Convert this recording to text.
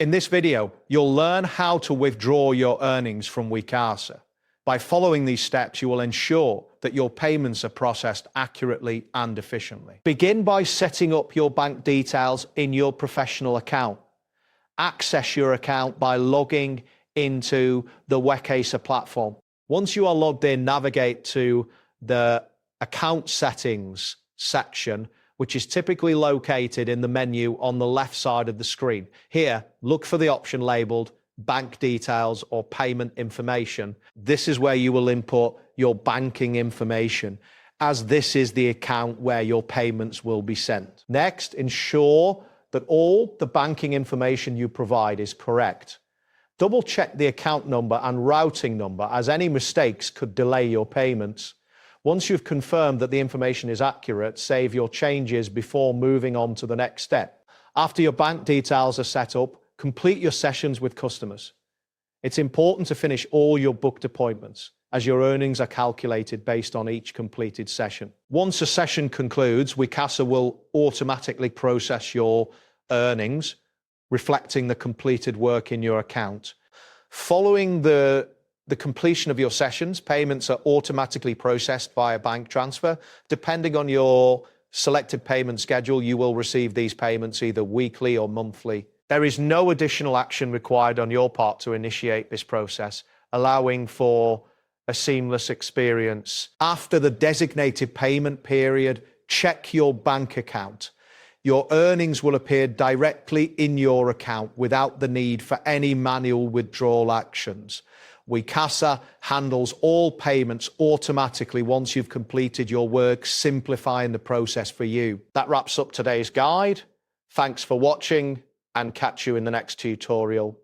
In this video, you'll learn how to withdraw your earnings from Wecasa. By following these steps, you will ensure that your payments are processed accurately and efficiently. Begin by setting up your bank details in your professional account. Access your account by logging into the Wecasa platform. Once you are logged in, navigate to the Account Settings section, which is typically located in the menu on the left side of the screen. Here, look for the option labeled Bank Details or Payment Information. This is where you will input your banking information, as this is the account where your payments will be sent. Next, ensure that all the banking information you provide is correct. Double check the account number and routing number, as any mistakes could delay your payments. Once you've confirmed that the information is accurate, save your changes before moving on to the next step. After your bank details are set up, complete your sessions with customers. It's important to finish all your booked appointments, as your earnings are calculated based on each completed session. Once a session concludes, Wecasa will automatically process your earnings, reflecting the completed work in your account. Following the completion of your sessions, payments are automatically processed via bank transfer. Depending on your selected payment schedule, you will receive these payments either weekly or monthly. There is no additional action required on your part to initiate this process, allowing for a seamless experience. After the designated payment period, check your bank account. Your earnings will appear directly in your account without the need for any manual withdrawal actions. Wecasa handles all payments automatically once you've completed your work, simplifying the process for you. That wraps up today's guide. Thanks for watching, and catch you in the next tutorial.